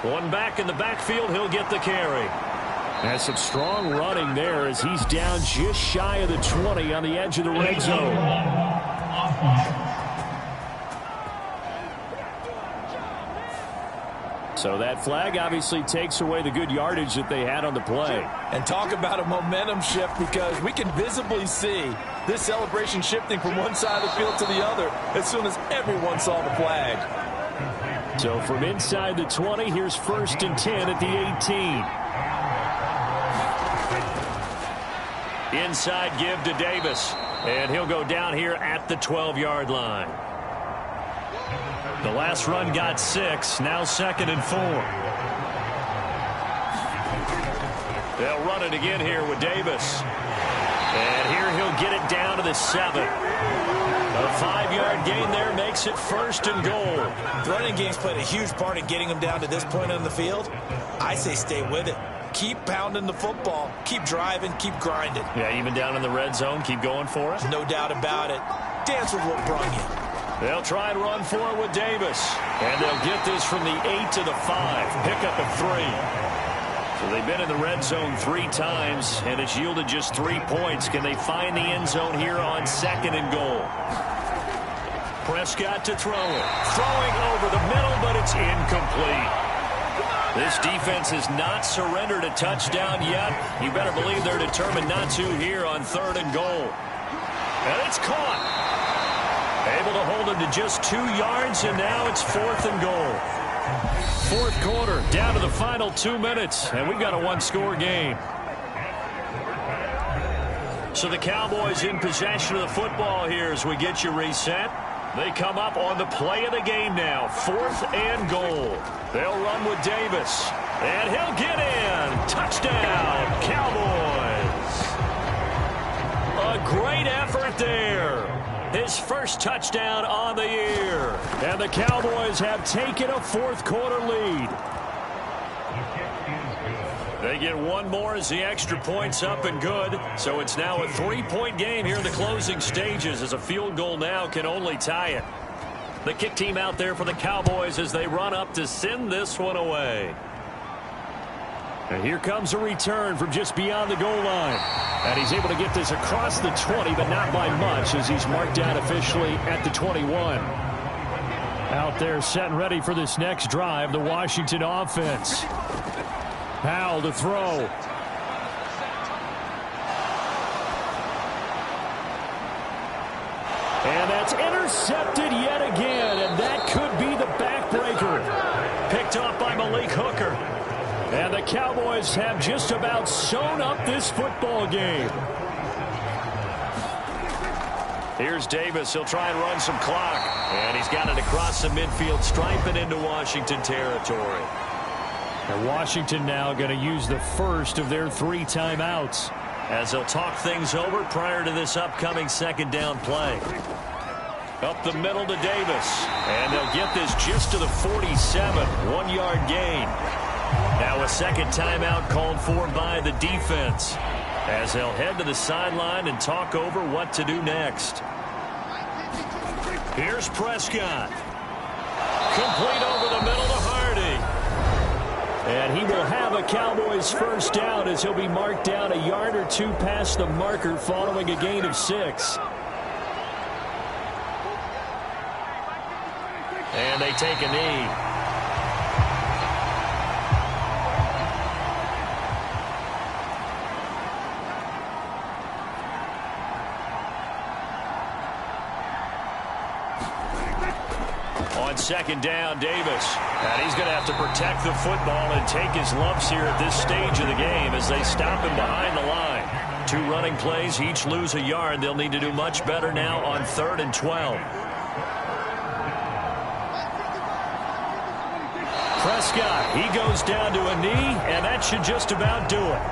One back in the backfield, he'll get the carry. Has some strong running there as he's down just shy of the 20 on the edge of the red zone. So that flag obviously takes away the good yardage that they had on the play. And talk about a momentum shift, because we can visibly see this celebration shifting from one side of the field to the other as soon as everyone saw the flag. So from inside the 20, here's 1st and 10 at the 18. Inside give to Davis, and he'll go down here at the 12-yard line. The last run got 6, now 2nd and 4. They'll run it again here with Davis. And here he'll get it down to the 7. A 5-yard gain there makes it 1st and goal. The running game's played a huge part in getting them down to this point on the field. I say stay with it. Keep pounding the football. Keep driving. Keep grinding. Yeah, even down in the red zone, keep going for it. No doubt about it. Dance with what brung you. They'll try and run for it with Davis. And they'll get this from the 8 to the 5. Pick up at 3. So they've been in the red zone 3 times, and it's yielded just 3 points. Can they find the end zone here on 2nd and goal? Prescott to throw it. Throwing over the middle, but it's incomplete. This defense has not surrendered a touchdown yet. You better believe they're determined not to here on 3rd and goal. And it's caught. Able to hold him to just 2 yards, and now it's 4th and goal. Fourth quarter, down to the final 2 minutes, and we've got a 1-score game. So the Cowboys in possession of the football here as we get you reset. They come up on the play of the game now, 4th and goal. They'll run with Davis, and he'll get in. Touchdown, Cowboys. A great effort there. His first touchdown on the year. And the Cowboys have taken a fourth quarter lead. They get one more as the extra point's up and good. So it's now a 3-point game here in the closing stages as a field goal now can only tie it. The kick team out there for the Cowboys as they run up to send this one away. And here comes a return from just beyond the goal line. And he's able to get this across the 20, but not by much as he's marked down officially at the 21. Out there set and ready for this next drive, the Washington offense. Powell to throw. And that's intercepted yet again, and that could be the backbreaker. Picked off by Malik Hooker. And the Cowboys have just about sewn up this football game. Here's Davis. He'll try and run some clock. And he's got it across the midfield stripe and into Washington territory. And Washington now going to use the first of their 3 timeouts as they'll talk things over prior to this upcoming second down play. Up the middle to Davis. And they'll get this just to the 47. 1-yard gain. Now a second timeout called for by the defense as they'll head to the sideline and talk over what to do next. Here's Prescott. Complete over the middle to Hardy. And he will have a Cowboys first down as he'll be marked down a yard or 2 past the marker following a gain of 6. they take a knee. On second down, Davis. And he's going to have to protect the football and take his lumps here at this stage of the game as they stop him behind the line. 2 running plays, each lose a yard. They'll need to do much better now on 3rd and 12. Prescott, he goes down to a knee, and that should just about do it.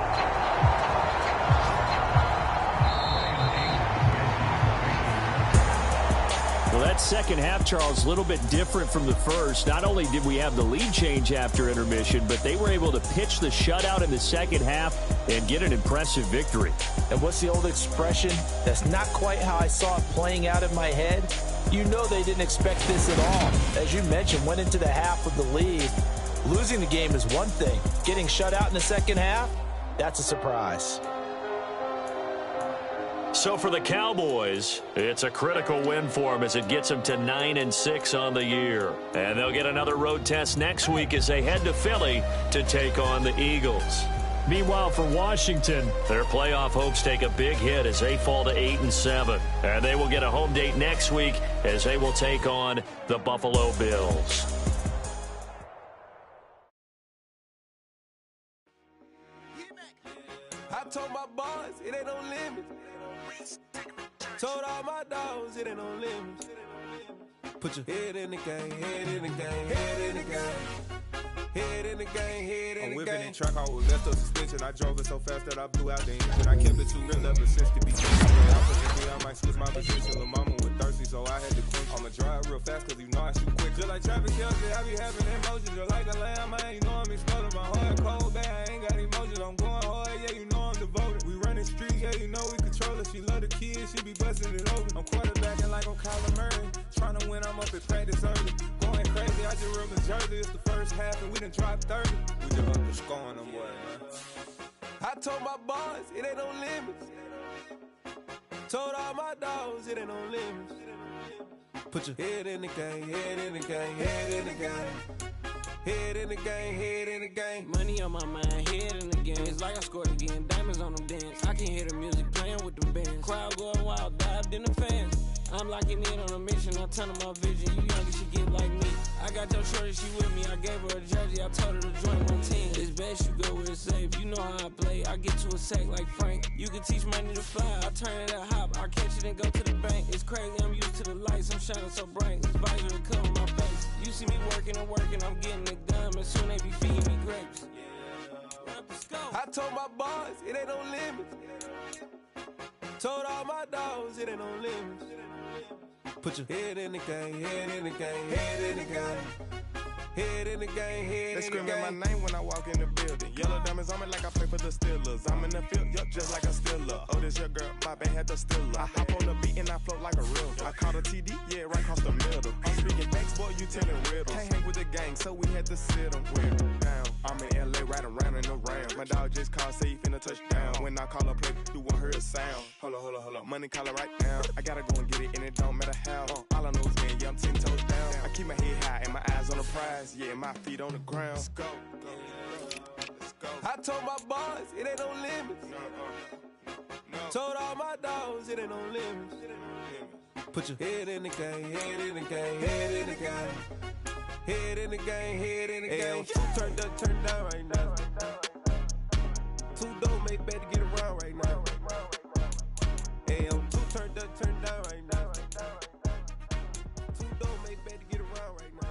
Well, that second half, Charles, a little bit different from the first. Not only did we have the lead change after intermission, but they were able to pitch the shutout in the second half and get an impressive victory. And what's the old expression? That's not quite how I saw it playing out in my head. You know they didn't expect this at all. As you mentioned, went into the half with the lead. Losing the game is one thing. Getting shut out in the second half, that's a surprise. So for the Cowboys, it's a critical win for them as it gets them to 9-6 on the year. And they'll get another road test next week as they head to Philly to take on the Eagles. Meanwhile, for Washington, their playoff hopes take a big hit as they fall to 8-7. And they will get a home date next week as they will take on the Buffalo Bills. I told my boys it ain't no limit. Told all my dogs it ain't no limit. Put your head in the game, head in the game, head in the game. Head in the game, head in the game. I'm whipping in truck, I was left up suspension. I drove it so fast that I blew out the engine. I kept it too real ever since to be different. I put the beat, I might switch my position. Lil' mama was thirsty, so I had to quit. I'ma drive real fast, cause you know I shoot quick. Just like traffic tells me, I be having emotions. Just like a lamb, man, you know I'm exploding. My heart cold, bad, I ain't got emotions. I'm going hard, yeah, you know I'm devoted. We running streets, yeah, you know we control it. She love the kids, she be busting it open. I'm quarterbacking like I'm Kyler Murray. Trying to win, I'm up at practice early. Going crazy, I just ripped the jersey. It's the first half, and we done dropped 30. We just up the score on them boys, man. I told my boys it ain't no limits. Told all my dogs it ain't no limits. Put your head in the game, head in the game, head in the game. Head in the game, head in the game. Money on my mind, head in the game. It's like I scored again, diamonds on them dance. I can hear the music playing with them bands. Crowd going wild, dived in the fans. I'm locking in on a mission, I turn on my vision. You younger, she get like me. I got your shorty, she with me. I gave her a jersey, I told her to join my team. It's best you go where it's safe. You know how I play. I get to a sack like Frank. You can teach money to fly. I turn it a hop. I catch it and go to the bank. It's crazy, I'm used to the lights. I'm shining so bright. This visor to cover my face. You see me working and working. I'm getting it done. And soon they be feeding me grapes. I told my boys it ain't no limits. Told all my dogs it ain't no limits. Put your head in the game, head in the game, head in the game. Head in the game, head in the game. They screaming my name when I walk in the building. Yellow diamonds on me like I play for the Steelers. I'm in the field, yup, just like a Steeler. Oh, this your girl, my band had the Steeler. I hop on the beat and I float like a river. I caught a TD, yeah, right across the middle. I'm speaking facts, boy, you telling riddles. Can't hang with the gang, so we had to sit them down. I'm in LA, riding around in the Rams. My dog just called, say he finna touchdown. When I call a play, you won't hear a sound. Hold up, money caller right now. I gotta go and get it, and it don't matter how. All I know is win, yeah, I'm 10 toes down. I keep my head high and my eyes on the prize. Yeah, my feet on the ground. Let's go. Let's go. I told my boys it ain't no limits. No. Told all my dogs it ain't no limits. Put your head in the game, head in the game, head in the game. Head in the game, head in the game. Turned up, turned down right now. Two dope make better get around right now. Hey, I'm two turned up, turned down right now. Two dope make better get around right now.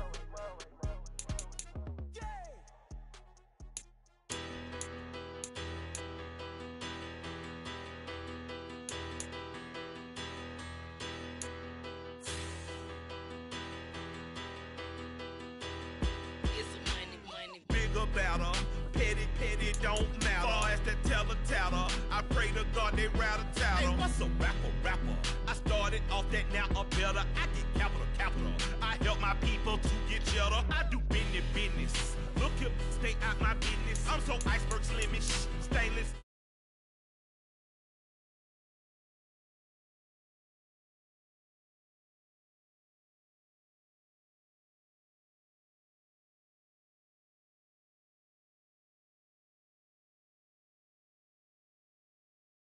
Better, petty, don't matter. Far as the teller, I pray to God they rattle tattle. Hey, what's a rapper? I started off that, now I'm better. I get capital. I help my people to get cheddar. I do business. Look here, stay out my business. I'm so iceberg slimish. Stay